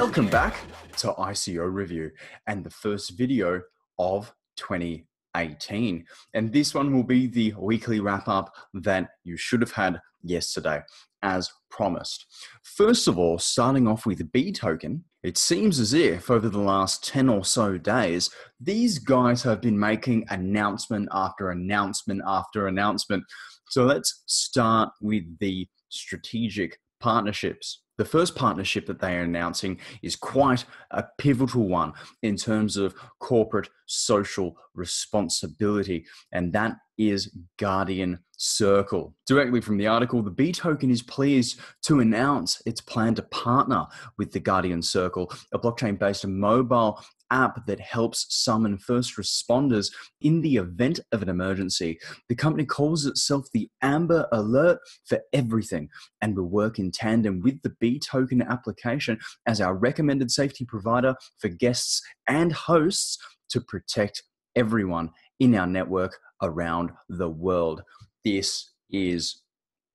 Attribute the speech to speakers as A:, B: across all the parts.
A: Welcome back to ICOreview and the first video of 2018. And this one will be the weekly wrap-up that you should have had yesterday, as promised. First of all, starting off with the B token, it seems as if over the last 10 or so days, these guys have been making announcement after announcement after announcement. So let's start with the strategic partnerships. The first partnership that they are announcing is quite a pivotal one in terms of corporate social responsibility, and that is Guardian Circle. Directly from the article, the B token is pleased to announce its plan to partner with the Guardian Circle, a blockchain-based mobile app that helps summon first responders in the event of an emergency. The company calls itself the Amber Alert for everything and will work in tandem with the B token application as our recommended safety provider for guests and hosts to protect everyone in our network around the world. This is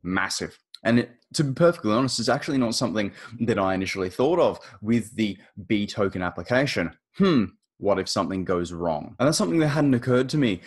A: massive. And to be perfectly honest, it's actually not something that I initially thought of with the B token application. What if something goes wrong? And that's something that hadn't occurred to me.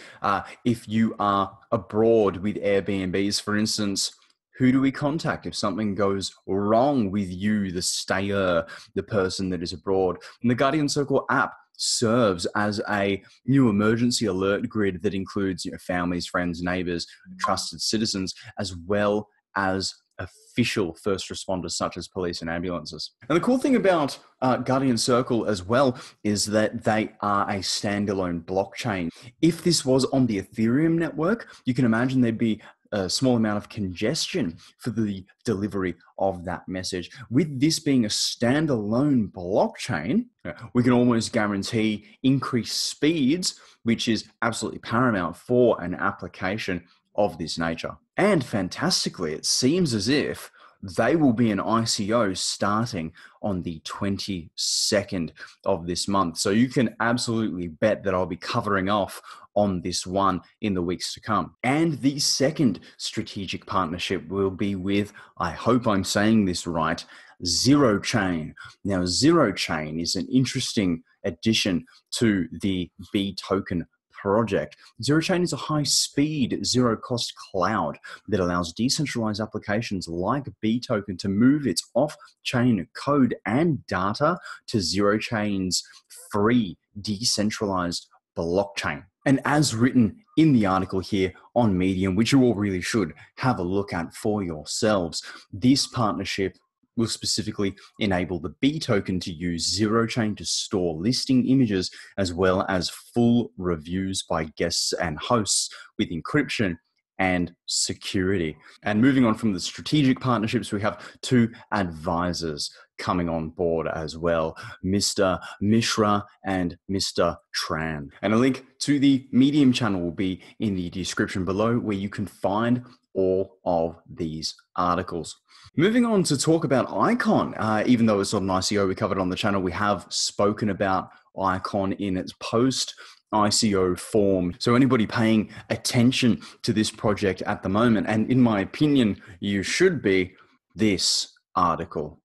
A: If you are abroad with Airbnbs, for instance, who do we contact if something goes wrong with you, the stayer, the person that is abroad? And the Guardian Circle app serves as a new emergency alert grid that includes families, friends, neighbors, trusted citizens, as well as official first responders such as police and ambulances. And the cool thing about Guardian Circle as well is that they are a standalone blockchain. If this was on the Ethereum network, you can imagine there'd be a small amount of congestion for the delivery of that message. With this being a standalone blockchain, we can almost guarantee increased speeds, which is absolutely paramount for an application of this nature. And fantastically, it seems as if they will be an ICO starting on the 22nd of this month. So you can absolutely bet that I'll be covering off on this one in the weeks to come. And the second strategic partnership will be with, I hope I'm saying this right, Zero Chain. Now, Zero Chain is an interesting addition to the B token project. Zero Chain is a high-speed, zero-cost cloud that allows decentralized applications like B token to move its off-chain code and data to Zero Chain's free, decentralized blockchain. And as written in the article here on Medium, which you all really should have a look at for yourselves, this partnership will specifically enable the B token to use Zero Chain to store listing images as well as full reviews by guests and hosts with encryption and security. And moving on from the strategic partnerships, we have two advisors coming on board as well, Mr. Mishra and Mr. Tran. And a link to the Medium channel will be in the description below, where you can find all of these articles. Moving on to talk about Icon, even though it's not an ICO we covered on the channel, we have spoken about Icon in its post-ICO form. So anybody paying attention to this project at the moment, and in my opinion, you should be, this article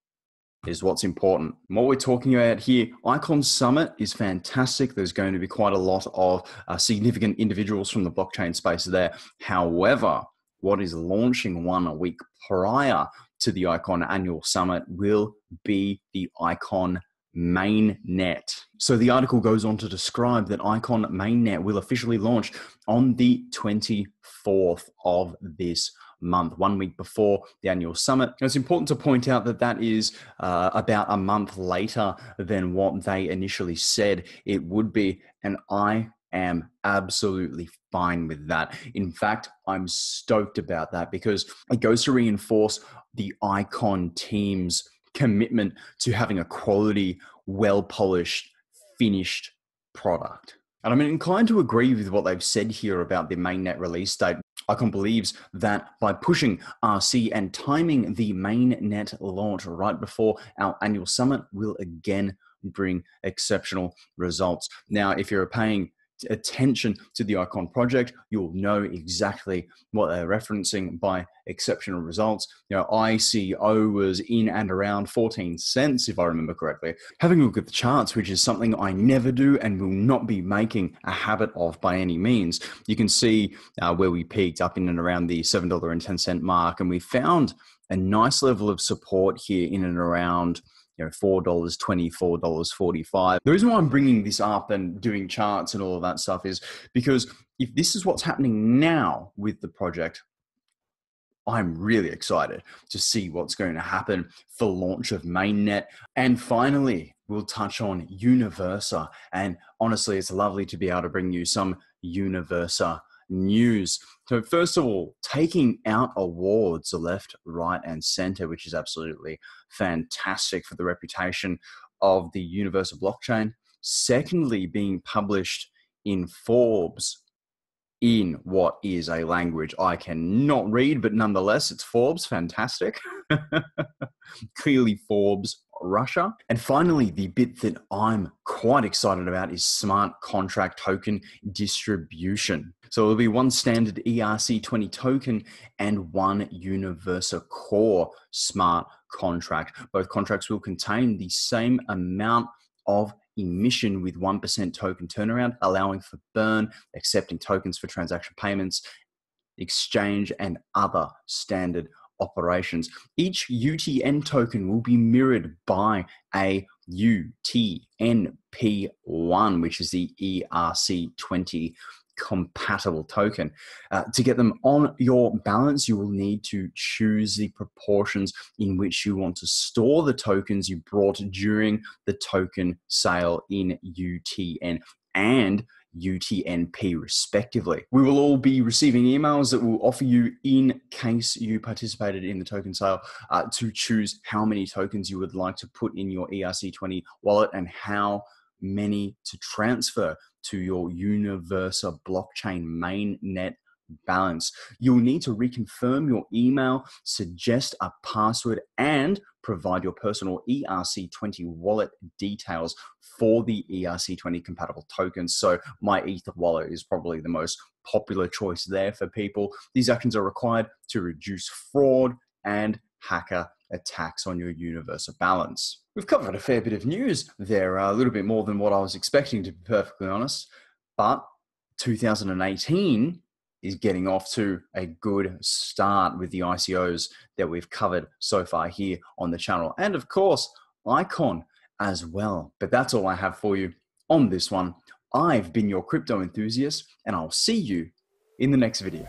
A: is what's important. And what we're talking about here, Icon Summit is fantastic. There's going to be quite a lot of significant individuals from the blockchain space there. However, what is launching 1 week prior to the Icon Annual Summit will be the Icon Mainnet. So the article goes on to describe that Icon Mainnet will officially launch on the 24th of this month, 1 week before the annual summit. And it's important to point out that that is about a month later than what they initially said it would be, and I am absolutely fine with that. In fact, I'm stoked about that because it goes to reinforce the Icon team's commitment to having a quality, well-polished, finished product. And I'm inclined to agree with what they've said here about the mainnet release date. Icon believes that by pushing RC and timing the mainnet launch right before our annual summit will again bring exceptional results. Now, if you're paying attention to the Icon project, you'll know exactly what they're referencing by exceptional results. ICO was in and around 14 cents, if I remember correctly. Having a look at the charts, which is something I never do and will not be making a habit of by any means, you can see where we peaked up in and around the $7.10 mark, and we found a nice level of support here in and around $4.20, $4.45. The reason why I'm bringing this up and doing charts and all of that stuff is because if this is what's happening now with the project, I'm really excited to see what's going to happen for launch of Mainnet. And finally, we'll touch on Universa. And honestly, it's lovely to be able to bring you some Universa news. So first of all, taking out awards left, right, and center, which is absolutely fantastic for the reputation of the Universa blockchain. Secondly, being published in Forbes in what is a language I cannot read, but nonetheless, it's Forbes, fantastic. Clearly Forbes, Russia. And finally, the bit that I'm quite excited about is smart contract token distribution. So there'll be one standard ERC20 token and one Universa core smart contract. Both contracts will contain the same amount of emission with 1% token turnaround, allowing for burn, accepting tokens for transaction payments, exchange, and other standard operations. Each UTN token will be mirrored by a UTNP1, which is the ERC20 compatible token. To get them on your balance, you will need to choose the proportions in which you want to store the tokens you brought during the token sale in UTN and UTNP respectively. We will all be receiving emails that will offer you, in case you participated in the token sale, to choose how many tokens you would like to put in your ERC20 wallet and how many to transfer to your Universa blockchain mainnet balance. You'll need to reconfirm your email, suggest a password, and provide your personal ERC20 wallet details for the ERC20 compatible tokens. So my Ether wallet is probably the most popular choice there for people. These actions are required to reduce fraud and hacker attacks on your Universa balance. We've covered a fair bit of news there, a little bit more than what I was expecting, to be perfectly honest, but 2018 is getting off to a good start with the ICOs that we've covered so far here on the channel. And of course, Icon as well. But that's all I have for you on this one. I've been your crypto enthusiast, and I'll see you in the next video.